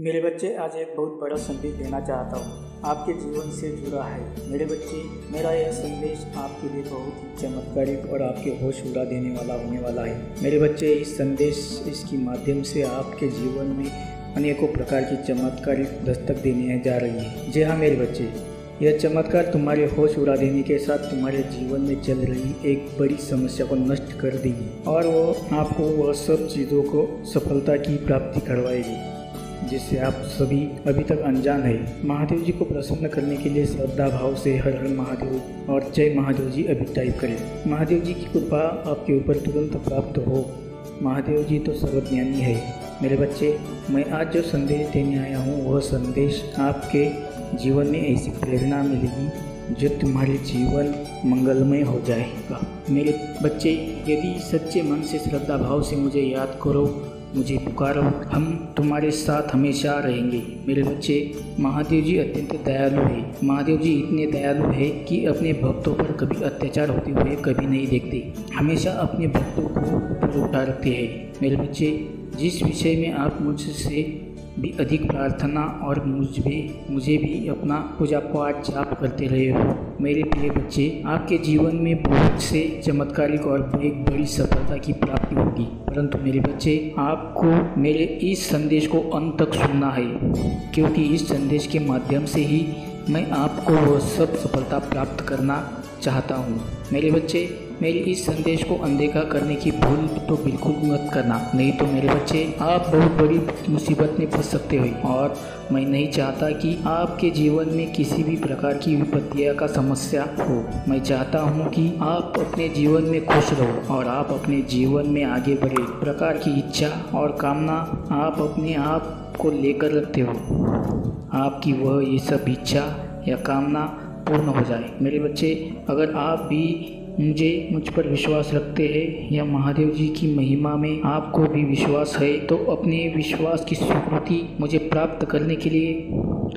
मेरे बच्चे, आज एक बहुत बड़ा संदेश देना चाहता हूँ, आपके जीवन से जुड़ा है। मेरे बच्चे, मेरा यह संदेश आपके लिए बहुत ही चमत्कारिक और आपके होश उड़ा देने वाला होने वाला है। मेरे बच्चे, इस संदेश इसके माध्यम से आपके जीवन में अनेकों प्रकार की चमत्कारिक दस्तक देने जा रही है। जी हाँ मेरे बच्चे, यह चमत्कार तुम्हारे होश उड़ा देने के साथ तुम्हारे जीवन में चल रही एक बड़ी समस्या को नष्ट कर देगी और वो आपको वह सब चीज़ों को सफलता की प्राप्ति करवाएगी जिससे आप सभी अभी तक अनजान है। महादेव जी को प्रसन्न करने के लिए श्रद्धा भाव से हर हर महादेव और जय महादेव जी अभी टाइप करें। महादेव जी की कृपा आपके ऊपर तुरंत प्राप्त हो। महादेव जी तो सर्वज्ञानी है। मेरे बच्चे, मैं आज जो संदेश देने आया हूँ वह संदेश आपके जीवन में ऐसी प्रेरणा मिलेगी जो तुम्हारे जीवन मंगलमय हो जाएगा। मेरे बच्चे, यदि सच्चे मन से श्रद्धा भाव से मुझे याद करो, मुझे पुकारो, हम तुम्हारे साथ हमेशा रहेंगे। मेरे बच्चे, महादेव जी अत्यंत दयालु है। महादेव जी इतने दयालु है कि अपने भक्तों पर कभी अत्याचार होते हुए कभी नहीं देखते, हमेशा अपने भक्तों को ऊपर उठा रखते हैं। मेरे बच्चे, जिस विषय में आप मुझसे भी अधिक प्रार्थना और मुझे भी अपना पूजा पाठ जाप करते रहे हो, मेरे प्रिय बच्चे, आपके जीवन में बहुत से चमत्कारिक और एक बड़ी सफलता की प्राप्ति होगी। परंतु मेरे बच्चे, आपको मेरे इस संदेश को अंत तक सुनना है, क्योंकि इस संदेश के माध्यम से ही मैं आपको वह सब सफलता प्राप्त करना चाहता हूँ। मेरे बच्चे, मेरे इस संदेश को अनदेखा करने की भूल तो बिल्कुल मत करना, नहीं तो मेरे बच्चे आप बहुत बड़ी मुसीबत में फंस सकते हो और मैं नहीं चाहता कि आपके जीवन में किसी भी प्रकार की विपत्तियां का समस्या हो। मैं चाहता हूं कि आप अपने जीवन में खुश रहो और आप अपने जीवन में आगे बढ़े। प्रकार की इच्छा और कामना आप अपने आप को लेकर रखते हो, आपकी वह ये सब इच्छा या कामना पूर्ण हो जाए। मेरे बच्चे, अगर आप भी मुझ पर विश्वास रखते हैं या महादेव जी की महिमा में आपको भी विश्वास है, तो अपने विश्वास की स्वीकृति मुझे प्राप्त करने के लिए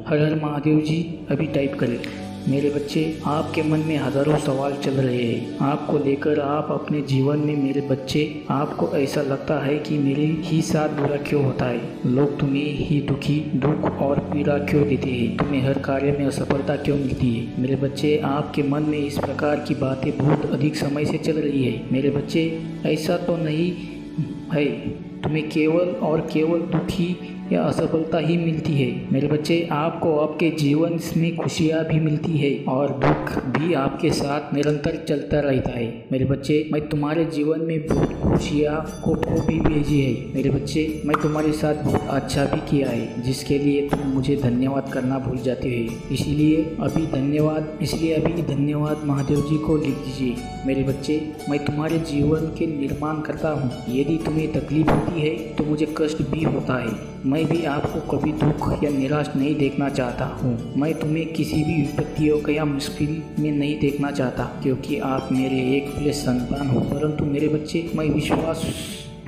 हर हर महादेव जी अभी टाइप करें। मेरे बच्चे, आपके मन में हजारों सवाल चल रहे हैं आपको लेकर। आप अपने जीवन में मेरे बच्चे, आपको ऐसा लगता है कि मेरे ही साथ बुरा क्यों होता है, लोग तुम्हें ही दुख और पीड़ा क्यों देते हैं, तुम्हें हर कार्य में असफलता क्यों मिलती है। मेरे बच्चे, आपके मन में इस प्रकार की बातें बहुत अधिक समय से चल रही है। मेरे बच्चे, ऐसा तो नहीं है, तुम्हें केवल और केवल दुखी या असफलता ही मिलती है। मेरे बच्चे, आपको आपके जीवन में खुशियाँ भी मिलती है और दुख भी आपके साथ निरंतर चलता रहता है। मेरे बच्चे, मैं तुम्हारे जीवन में बहुत खुशियाँ को भी भेजी है। मेरे बच्चे, मैं तुम्हारे साथ बहुत अच्छा भी किया है, जिसके लिए तुम मुझे धन्यवाद करना भूल जाते हो। इसलिए अभी धन्यवाद महादेव जी को लिख दीजिए। मेरे बच्चे, मैं तुम्हारे जीवन के निर्माण करता हूँ। यदि तुम्हें तकलीफ होती है तो मुझे कष्ट भी होता है। मैं भी आपको कभी दुख या निराश नहीं देखना चाहता हूँ। मैं तुम्हें किसी भी विपत्तियों या मुश्किल में नहीं देखना चाहता, क्योंकि आप मेरे एक प्रिय संतान हो। परंतु मेरे बच्चे, मैं विश्वास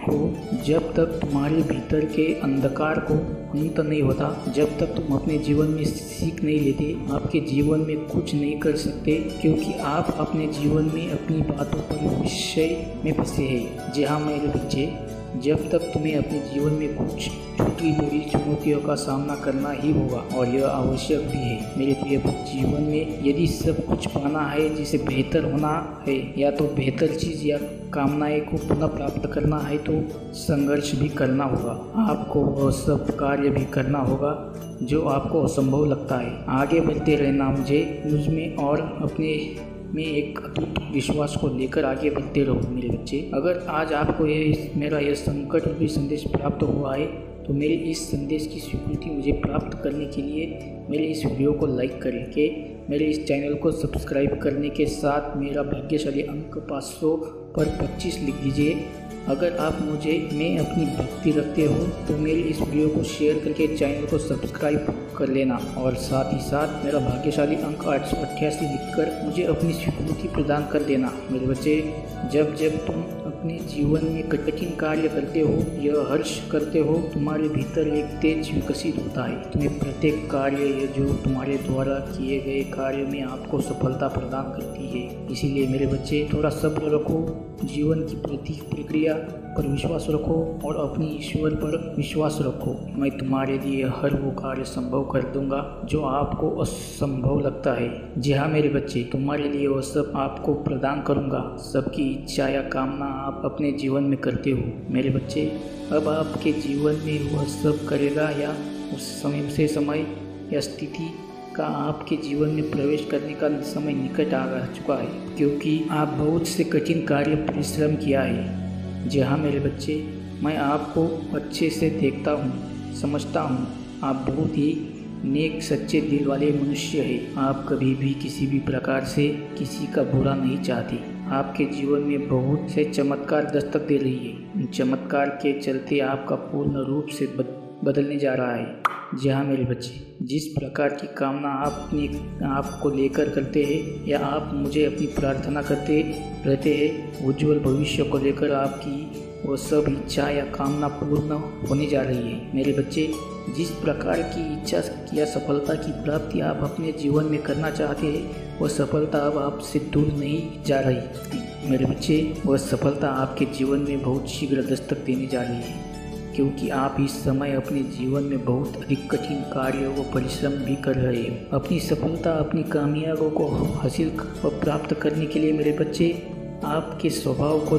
हो, जब तक तुम्हारे भीतर के अंधकार को अंत नहीं होता, जब तक तुम अपने जीवन में सीख नहीं लेते, आपके जीवन में कुछ नहीं कर सकते, क्योंकि आप अपने जीवन में अपनी बातों पर विषय में फंसे हैं। जी हाँ मेरे बच्चे, जब तक तुम्हें अपने जीवन में कुछ छोटी बड़ी चुनौतियों का सामना करना ही होगा और यह आवश्यक भी है। मेरे प्रिय, जीवन में यदि सब कुछ पाना है, जिसे बेहतर होना है या तो बेहतर चीज़ या कामनाएं को पुनः प्राप्त करना है, तो संघर्ष भी करना होगा। आपको वह सब कार्य भी करना होगा जो आपको असंभव लगता है। आगे बढ़ते रहना मुझ में और अपने में एक अटूट विश्वास को लेकर आगे बढ़ते रहो। मेरे बच्चे, अगर आज आपको मेरा यह संकट रूपी संदेश प्राप्त हुआ है, तो मेरे इस संदेश की स्वीकृति मुझे प्राप्त करने के लिए मेरे इस वीडियो को लाइक करके, मेरे इस चैनल को सब्सक्राइब करने के साथ मेरा भाग्यशाली अंक 500 पर 25 लिख दीजिए। अगर आप में अपनी भक्ति रखते हो तो मेरे इस वीडियो को शेयर करके चैनल को सब्सक्राइब कर लेना और साथ ही साथ मेरा भाग्यशाली अंक 888 लिखकर मुझे अपनी स्वीकृति प्रदान कर देना। मेरे बच्चे, जब तुम अपने जीवन में कठिन कार्य करते हो या हर्ष करते हो, तुम्हारे भीतर एक तेज विकसित होता है। तुम्हें प्रत्येक कार्य या जो तुम्हारे द्वारा किए गए कार्य में आपको सफलता प्रदान करती है। इसीलिए मेरे बच्चे, थोड़ा सब्र रखो। जीवन की प्रक्रिया पर विश्वास रखो और अपनी ईश्वर पर विश्वास रखो। मैं तुम्हारे लिए हर वो कार्य संभव कर दूंगा जो आपको असंभव लगता है। जी हाँ मेरे बच्चे, तुम्हारे लिए वो सब आपको प्रदान करूंगा। सबकी इच्छा या कामना आप अपने जीवन में करते हो मेरे बच्चे। अब आपके जीवन में वह सब करेगा या उस समय या स्थिति का आपके जीवन में प्रवेश करने का समय निकट आ चुका है, क्योंकि आप बहुत से कठिन कार्य परिश्रम किया है। जी हाँ मेरे बच्चे, मैं आपको अच्छे से देखता हूँ, समझता हूँ। आप बहुत ही नेक सच्चे दिल वाले मनुष्य हैं। आप कभी भी किसी भी प्रकार से किसी का बुरा नहीं चाहते। आपके जीवन में बहुत से चमत्कार दस्तक दे रही है। चमत्कार के चलते आपका पूर्ण रूप से बदलने जा रहा है। जी हाँ मेरे बच्चे, जिस प्रकार की कामना आप अपने आप को लेकर करते हैं या आप मुझे अपनी प्रार्थना करते रहते हैं, उज्जवल भविष्य को लेकर आपकी वो सब इच्छा या कामना पूर्ण होने जा रही है मेरे बच्चे। जिस प्रकार की इच्छा या सफलता की प्राप्ति आप अपने जीवन में करना चाहते हैं, वह सफलता अब आपसे दूर नहीं जा रही मेरे बच्चे। वह सफलता आपके जीवन में बहुत शीघ्र दस्तक देने जा रही है, क्योंकि आप इस समय अपने जीवन में बहुत अधिक कठिन कार्यों व परिश्रम भी कर रहे हो। अपनी सफलता, अपनी कामयाबियों को हासिल व प्राप्त करने के लिए मेरे बच्चे, आपके स्वभाव को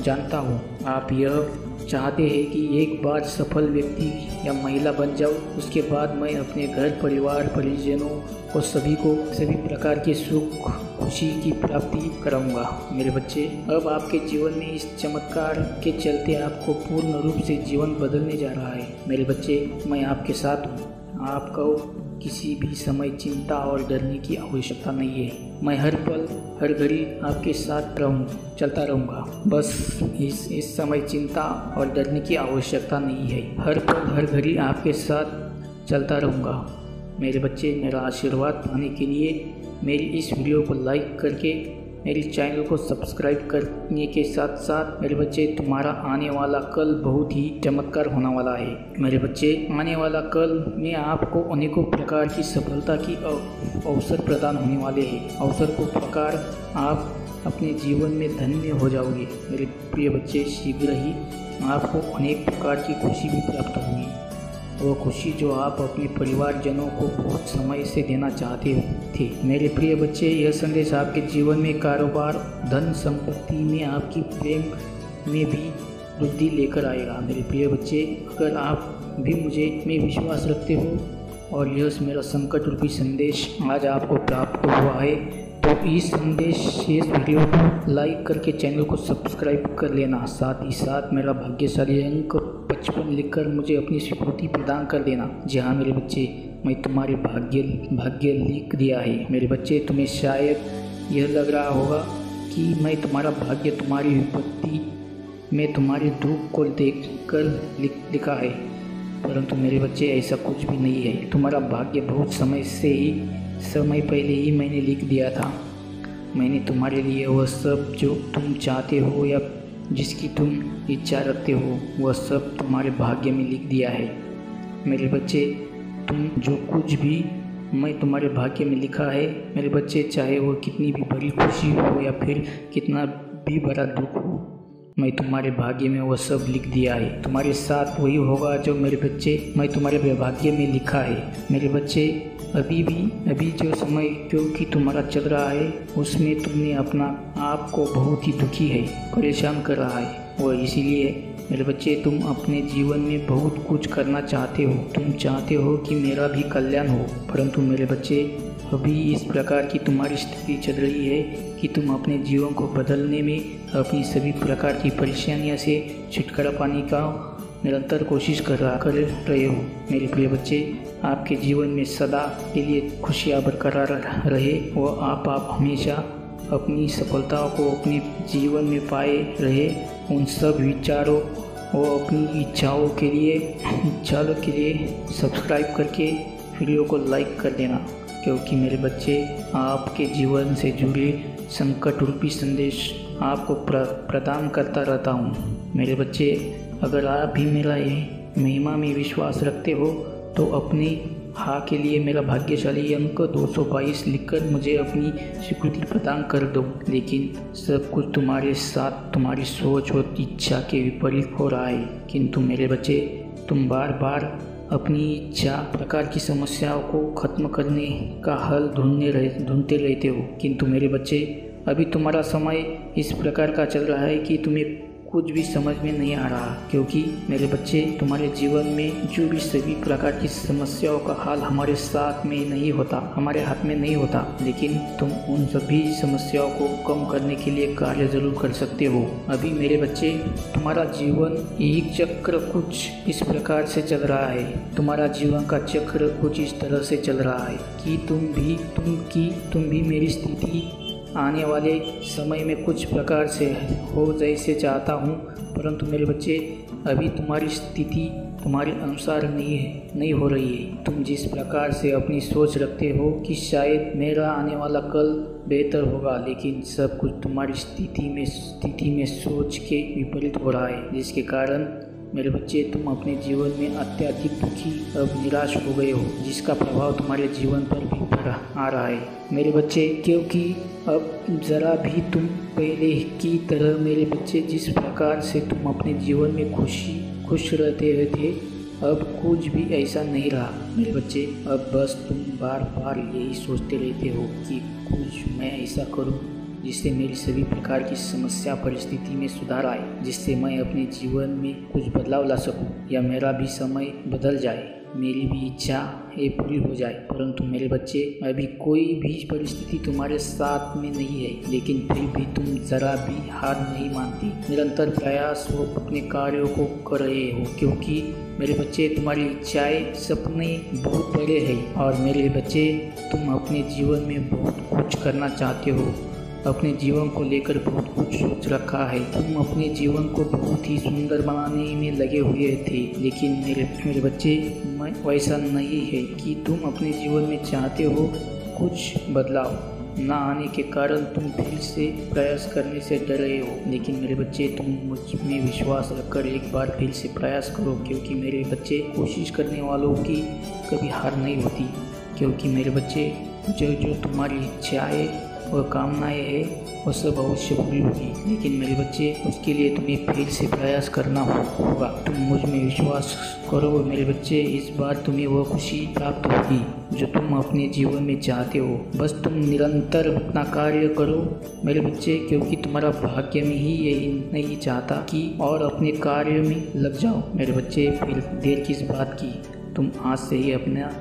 जानता हूँ। आप यह चाहते हैं कि एक बार सफल व्यक्ति या महिला बन जाऊँ, उसके बाद मैं अपने घर परिवार परिजनों और सभी प्रकार के सुख खुशी की प्राप्ति कराऊंगा मेरे बच्चे। अब आपके जीवन में इस चमत्कार के चलते आपको पूर्ण रूप से जीवन बदलने जा रहा है मेरे बच्चे। मैं आपके साथ हूँ। आपको किसी भी समय चिंता और डरने की आवश्यकता नहीं है। मैं हर पल हर घड़ी आपके साथ चलता रहूँगा। बस इस समय चिंता और डरने की आवश्यकता नहीं है। हर पल हर घड़ी आपके साथ चलता रहूँगा मेरे बच्चे। मेरा आशीर्वाद पाने के लिए मेरी इस वीडियो को लाइक करके मेरे चैनल को सब्सक्राइब करने के साथ साथ मेरे बच्चे, तुम्हारा आने वाला कल बहुत ही चमत्कार होने वाला है मेरे बच्चे। आने वाला कल में आपको अनेकों प्रकार की सफलता की अवसर प्रदान होने वाले हैं। अवसर को प्रकार आप अपने जीवन में धन्य हो जाओगे मेरे प्रिय बच्चे। शीघ्र ही आपको अनेक प्रकार की खुशी भी प्राप्त होगी, वो खुशी जो आप अपने परिवारजनों को बहुत समय से देना चाहते थे मेरे प्रिय बच्चे। यह संदेश आपके जीवन में कारोबार, धन संपत्ति में, आपकी प्रेम में भी वृद्धि लेकर आएगा मेरे प्रिय बच्चे। अगर आप भी मुझे में विश्वास रखते हो और यह मेरा संकट रूपी संदेश आज आपको प्राप्त हुआ है, तो इस वीडियो को लाइक करके चैनल को सब्सक्राइब कर लेना। साथ ही साथ मेरा भाग्यशाली अंक 55 लिखकर मुझे अपनी स्वीकृति प्रदान कर देना। जी हाँ मेरे बच्चे, मैं तुम्हारे भाग्य लिख दिया है मेरे बच्चे। तुम्हें शायद यह लग रहा होगा कि मैं तुम्हारा भाग्य तुम्हारी विपत्ति में तुम्हारे दुख को देखकर लिखा है, परंतु मेरे बच्चे ऐसा कुछ भी नहीं है। तुम्हारा भाग्य बहुत समय पहले ही मैंने लिख दिया था। मैंने तुम्हारे लिए वह सब जो तुम चाहते हो या जिसकी तुम इच्छा रखते हो, वह सब तुम्हारे भाग्य में लिख दिया है मेरे बच्चे। तुम जो कुछ भी मैं तुम्हारे भाग्य में लिखा है मेरे बच्चे, चाहे वो कितनी भी बड़ी खुशी हो या फिर कितना भी बड़ा दुख हो, मैं तुम्हारे भाग्य में वह सब लिख दिया है। तुम्हारे साथ वही होगा जो मेरे बच्चे मैं तुम्हारे भाग्य में लिखा है मेरे बच्चे। अभी जो समय क्योंकि तुम्हारा चल रहा है, उसमें तुमने अपना आप को बहुत ही दुखी है, परेशान कर रहा है। और इसीलिए मेरे बच्चे, तुम अपने जीवन में बहुत कुछ करना चाहते हो। तुम चाहते हो कि मेरा भी कल्याण हो, परंतु मेरे बच्चे, अभी इस प्रकार की तुम्हारी स्थिति चल रही है कि तुम अपने जीवन को बदलने में अपनी सभी प्रकार की परेशानियों से छुटकारा पाने का निरंतर कोशिश कर रहे हो मेरे प्रिय बच्चे। आपके जीवन में सदा के लिए खुशियाँ बरकरार रहे और आप हमेशा अपनी सफलताओं को अपने जीवन में पाए रहे। उन सब विचारों और अपनी इच्छाओं के लिए सब्सक्राइब करके वीडियो को लाइक कर देना, क्योंकि मेरे बच्चे, आपके जीवन से जुड़े संकट रूपी संदेश आपको प्रदान करता रहता हूँ मेरे बच्चे। अगर आप भी मेरा ये महिमा में विश्वास रखते हो, तो अपने हाँ के लिए मेरा भाग्यशाली अंक 222 लिखकर मुझे अपनी स्वीकृति प्रदान कर दो। लेकिन सब कुछ तुम्हारे साथ तुम्हारी सोच और इच्छा के विपरीत हो रहा है। किंतु मेरे बच्चे, तुम बार बार अपनी इच्छा प्रकार की समस्याओं को खत्म करने का हल ढूंढते रहते हो। किंतु मेरे बच्चे, अभी तुम्हारा समय इस प्रकार का चल रहा है कि तुम्हें कुछ भी समझ में नहीं आ रहा, क्योंकि मेरे बच्चे, तुम्हारे जीवन में जो भी सभी प्रकार की समस्याओं का हल हमारे साथ में नहीं होता, हमारे हाथ में नहीं होता, लेकिन तुम उन सभी समस्याओं को कम करने के लिए कार्य जरूर कर सकते हो। अभी मेरे बच्चे, तुम्हारा जीवन एक चक्र कुछ इस प्रकार से चल रहा है। तुम्हारा जीवन का चक्र कुछ इस तरह से चल रहा है कि तुम भी मेरी स्थिति आने वाले समय में कुछ प्रकार से हो जैसे चाहता हूँ, परंतु मेरे बच्चे, अभी तुम्हारी स्थिति तुम्हारे अनुसार नहीं हो रही है। तुम जिस प्रकार से अपनी सोच रखते हो कि शायद मेरा आने वाला कल बेहतर होगा, लेकिन सब कुछ तुम्हारी स्थिति में सोच के विपरीत हो रहा है, जिसके कारण मेरे बच्चे, तुम अपने जीवन में अत्यधिक दुखी अब निराश हो गए हो, जिसका प्रभाव तुम्हारे जीवन पर भी आ रहा है मेरे बच्चे। क्योंकि अब ज़रा भी तुम पहले की तरह मेरे बच्चे, जिस प्रकार से तुम अपने जीवन में खुश रहते थे, अब कुछ भी ऐसा नहीं रहा मेरे बच्चे। अब बस तुम बार बार यही सोचते रहते हो कि कुछ मैं ऐसा करूं जिससे मेरी सभी प्रकार की समस्या परिस्थिति में सुधार आए, जिससे मैं अपने जीवन में कुछ बदलाव ला सकूं, या मेरा भी समय बदल जाए, मेरी भी इच्छा ये पूरी हो जाए। परंतु मेरे बच्चे, अभी कोई भी परिस्थिति तुम्हारे साथ में नहीं है, लेकिन फिर भी तुम जरा भी हार नहीं मानती, निरंतर प्रयास वो अपने कार्यों को कर रहे हो, क्योंकि मेरे बच्चे, तुम्हारी इच्छाएं सपने बहुत बड़े हैं। और मेरे बच्चे, तुम अपने जीवन में बहुत कुछ करना चाहते हो, अपने जीवन को लेकर बहुत कुछ सोच रखा है। तुम अपने जीवन को बहुत ही सुंदर बनाने में लगे हुए थे, लेकिन मेरे बच्चे, वैसा नहीं है कि तुम अपने जीवन में चाहते हो कुछ बदलाव ना आने के कारण तुम फिर से प्रयास करने से डर रहे हो। लेकिन मेरे बच्चे, तुम मुझ में विश्वास रखकर एक बार फिर से प्रयास करो, क्योंकि मेरे बच्चे, कोशिश करने वालों की कभी हार नहीं होती। क्योंकि मेरे बच्चे, जो तुम्हारी इच्छाएं और कामनाएं हैं वो सब अवश्य पूरी होगी, लेकिन मेरे बच्चे, उसके लिए तुम्हें फिर से प्रयास करना होगा। तुम मुझ में विश्वास करो मेरे बच्चे, इस बार तुम्हें वह खुशी प्राप्त होगी जो तुम अपने जीवन में चाहते हो। बस तुम निरंतर अपना कार्य करो मेरे बच्चे, क्योंकि तुम्हारा भाग्य में ही यही नहीं चाहता कि और अपने कार्य में लग जाओ मेरे बच्चे। फिर देर किस बात की, तुम आज से ही अपना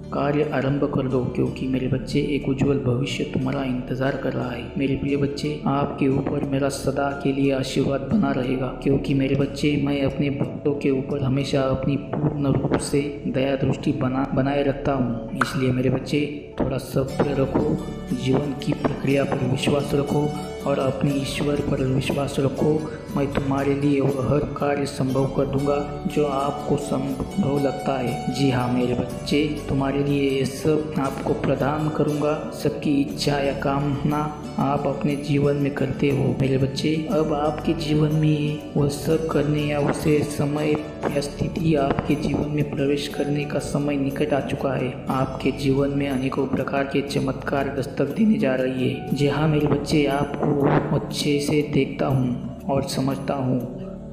कार्य आरंभ कर दो, क्योंकि मेरे बच्चे, एक उज्जवल भविष्य तुम्हारा इंतजार कर रहा है। मेरे प्रिय बच्चे, आपके ऊपर मेरा सदा के लिए आशीर्वाद बना रहेगा, क्योंकि मेरे बच्चे, मैं अपने भक्तों के ऊपर हमेशा अपनी पूर्ण रूप से दया दृष्टि बनाए रखता हूँ। इसलिए मेरे बच्चे, थोड़ा सब्र रखो, जीवन की प्रक्रिया पर विश्वास रखो और अपने ईश्वर पर विश्वास रखो। मैं तुम्हारे लिए वह हर कार्य संभव कर दूंगा जो आपको संभव लगता है। जी हाँ मेरे बच्चे, तुम्हारे लिए ये सब आपको प्रदान करूंगा। सबकी इच्छा या कामना आप अपने जीवन में करते हो मेरे बच्चे। अब आपके जीवन में वह सब करने या उसे समय या स्थिति आपके जीवन में प्रवेश करने का समय निकट आ चुका है। आपके जीवन में अनेकों प्रकार के चमत्कार दस्तक देने जा रही है। जी हाँ मेरे बच्चे, आपको अच्छे से देखता हूँ और समझता हूँ।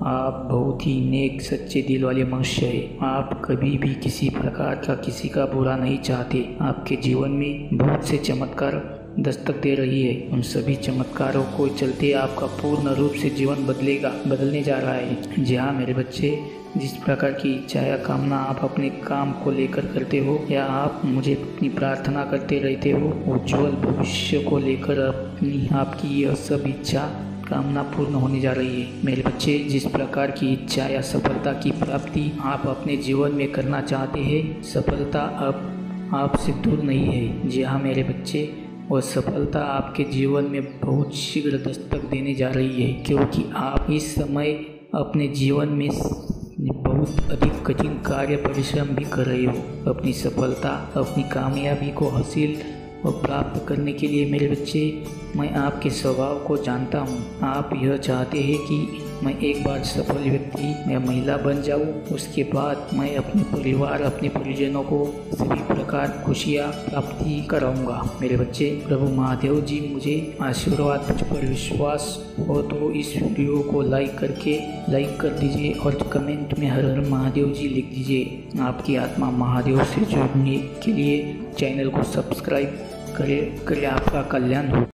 आप बहुत ही नेक सच्चे दिल वाले मनुष्य हैं। आप कभी भी किसी प्रकार का किसी का बुरा नहीं चाहते। आपके जीवन में बहुत से चमत्कार दस्तक दे रही है। उन सभी चमत्कारों को चलते आपका पूर्ण रूप से जीवन बदलने जा रहा है। जी हाँ मेरे बच्चे, जिस प्रकार की इच्छा या कामना आप अपने काम को लेकर करते हो या आप मुझे अपनी प्रार्थना करते रहते हो, उज्जवल भविष्य को लेकर आपकी यह सब इच्छा कामना पूर्ण होने जा रही है मेरे बच्चे। जिस प्रकार की इच्छा या सफलता की प्राप्ति आप अपने जीवन में करना चाहते हैं, सफलता अब आपसे दूर नहीं है। जी हाँ मेरे बच्चे, वह सफलता आपके जीवन में बहुत शीघ्र दस्तक देने जा रही है, क्योंकि आप इस समय अपने जीवन में बहुत अधिक कठिन कार्य परिश्रम भी कर रहे हो। अपनी सफलता, अपनी कामयाबी को हासिल और प्राप्त करने के लिए मेरे बच्चे, मैं आपके स्वभाव को जानता हूँ। आप यह चाहते हैं कि मैं एक बार सफल व्यक्ति या महिला बन जाऊं, उसके बाद मैं अपने परिवार, अपने परिजनों को सभी प्रकार खुशियाँ प्राप्ति कराऊंगा। मेरे बच्चे, प्रभु महादेव जी मुझे आशीर्वाद, मुझ पर विश्वास हो तो इस वीडियो को लाइक कर दीजिए और कमेंट में हर हर महादेव जी लिख दीजिए। आपकी आत्मा महादेव से जुड़ने के लिए चैनल को सब्सक्राइब करें। आपका कल्याण हो।